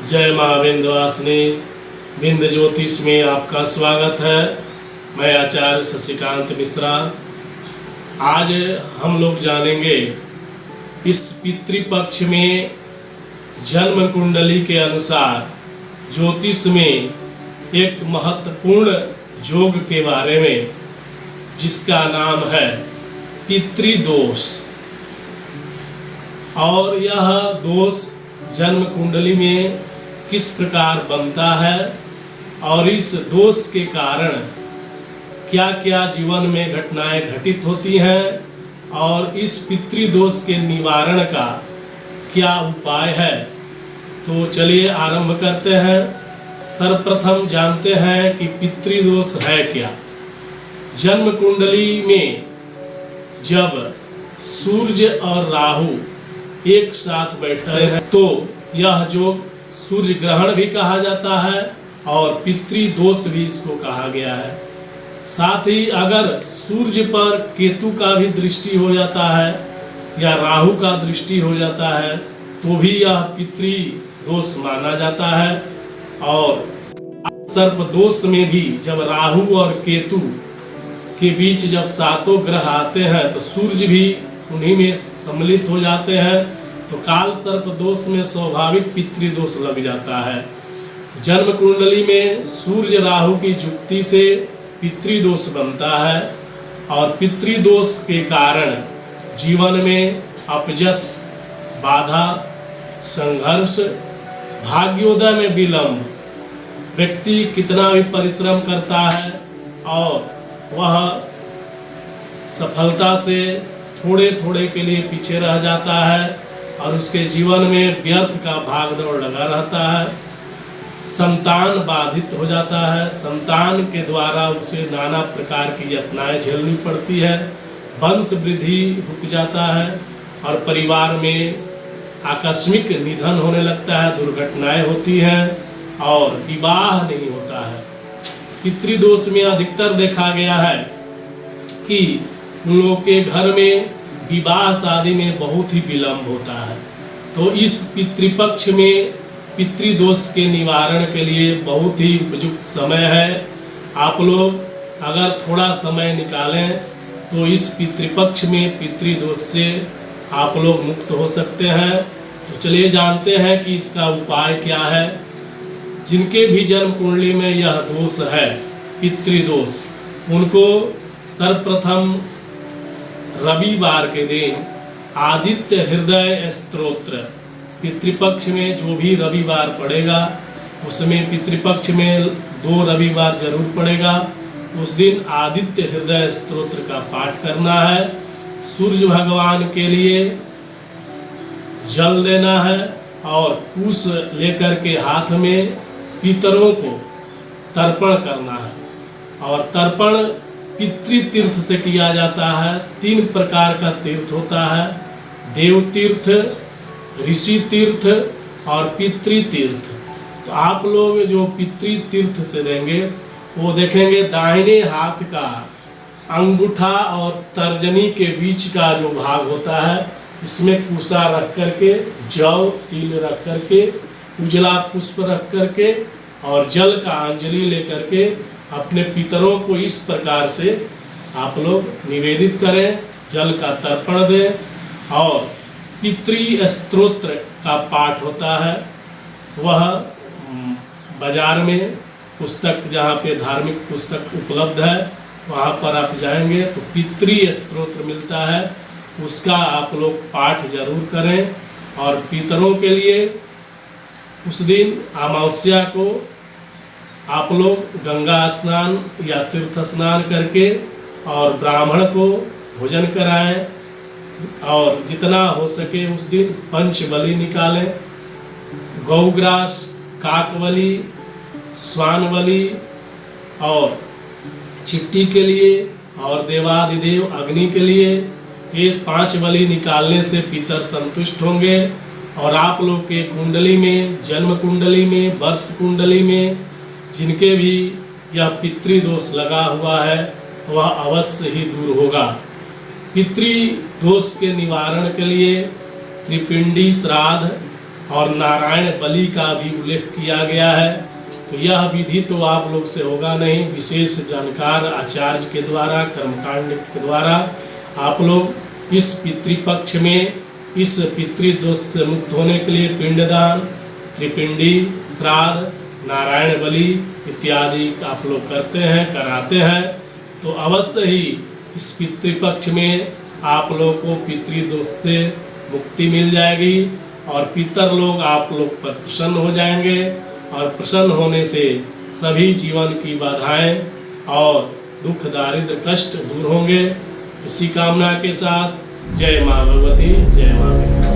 जय माँ विंध्यवासिनी। विंध्य ज्योतिष में आपका स्वागत है। मैं आचार्य शशिकांत मिश्रा। आज हम लोग जानेंगे इस पितृपक्ष में जन्म कुंडली के अनुसार ज्योतिष में एक महत्वपूर्ण योग के बारे में, जिसका नाम है पितृदोष। और यह दोष जन्म कुंडली में किस प्रकार बनता है और इस दोष के कारण क्या क्या जीवन में घटनाएं घटित होती हैं और इस पितृदोष के निवारण का क्या उपाय है। तो चलिए आरंभ करते हैं। सर्वप्रथम जानते हैं कि पितृदोष है क्या। जन्म कुंडली में जब सूर्य और राहु एक साथ बैठे हैं तो यह जो सूर्य ग्रहण भी कहा जाता है और पितृदोष भी इसको कहा गया है। साथ ही अगर सूर्य पर केतु का भी दृष्टि हो जाता है या राहु का दृष्टि हो जाता है तो भी यह पितृदोष माना जाता है। और सर्पदोष में भी जब राहु और केतु के बीच जब सातों ग्रह आते हैं तो सूर्य भी उन्हीं में सम्मिलित हो जाते हैं, तो काल सर्प दोष में स्वाभाविक पितृदोष लग जाता है। जन्म कुंडली में सूर्य राहु की युक्ति से पितृदोष बनता है और पितृदोष के कारण जीवन में अपजस, बाधा, संघर्ष, भाग्योदय में विलंब, व्यक्ति कितना भी परिश्रम करता है और वह सफलता से थोड़े थोड़े के लिए पीछे रह जाता है और उसके जीवन में व्यर्थ का भागदौड़ लगा रहता है। संतान बाधित हो जाता है, संतान के द्वारा उसे नाना प्रकार की यातनाएं झेलनी पड़ती है, वंश वृद्धि रुक जाता है और परिवार में आकस्मिक निधन होने लगता है, दुर्घटनाएं होती हैं और विवाह नहीं होता है। पितृदोष में अधिकतर देखा गया है कि उन लोगों के घर में विवाह शादी में बहुत ही विलंब होता है। तो इस पितृपक्ष में पितृदोष के निवारण के लिए बहुत ही उपयुक्त समय है। आप लोग अगर थोड़ा समय निकालें तो इस पितृपक्ष में पितृदोष से आप लोग मुक्त हो सकते हैं। तो चलिए जानते हैं कि इसका उपाय क्या है। जिनके भी जन्म कुंडली में यह दोष है पितृदोष, उनको सर्वप्रथम रविवार के दिन आदित्य हृदय स्तोत्र, पितृपक्ष में जो भी रविवार पड़ेगा उसमें पितृपक्ष में 2 रविवार जरूर पड़ेगा, उस दिन आदित्य हृदय स्तोत्र का पाठ करना है। सूर्य भगवान के लिए जल देना है और कुश लेकर के हाथ में पितरों को तर्पण करना है। और तर्पण पितृतीर्थ से किया जाता है। 3 प्रकार का तीर्थ होता है, देव तीर्थ, ऋषि तीर्थ और पितृतीर्थ। तो आप लोग जो पितृतीर्थ से देंगे वो देखेंगे दाहिने हाथ का अंगूठा और तर्जनी के बीच का जो भाग होता है, इसमें कुशा रख करके, जौ तिल रख करके, उजला पुष्प रख करके और जल का अंजलि लेकर के अपने पितरों को इस प्रकार से आप लोग निवेदित करें, जल का तर्पण दें। और पितृ स्तोत्र का पाठ होता है, वह बाजार में पुस्तक, जहाँ पे धार्मिक पुस्तक उपलब्ध है वहाँ पर आप जाएंगे तो पितृ स्तोत्र मिलता है, उसका आप लोग पाठ जरूर करें। और पितरों के लिए उस दिन अमावस्या को आप लोग गंगा स्नान या तीर्थ स्नान करके और ब्राह्मण को भोजन कराएं और जितना हो सके उस दिन पंचबलि निकालें। गौग्रास, काकबलि, स्वानबलि और चिट्टी के लिए और देवादिदेव अग्नि के लिए ये 5 बलि निकालने से पितर संतुष्ट होंगे। और आप लोग के कुंडली में, जन्म कुंडली में, वर्ष कुंडली में जिनके भी यह पितृदोष लगा हुआ है वह अवश्य ही दूर होगा। पितृदोष के निवारण के लिए त्रिपिंडी श्राद्ध और नारायण बलि का भी उल्लेख किया गया है। तो यह विधि तो आप लोग से होगा नहीं, विशेष जानकार आचार्य के द्वारा, कर्मकांड के द्वारा आप लोग इस पितृपक्ष में इस पितृदोष से मुक्त होने के लिए पिंडदान, त्रिपिंडी, श्राद्ध, नारायण बलि इत्यादि आप लोग करते हैं, कराते हैं। तो अवश्य ही इस पितृपक्ष में आप लोगों को पितृदोष से मुक्ति मिल जाएगी और पितर लोग आप लोग पर प्रसन्न हो जाएंगे और प्रसन्न होने से सभी जीवन की बाधाएं और दुख, दारिद्र, कष्ट दूर होंगे। इसी कामना के साथ जय माँ भगवती, जय माँ।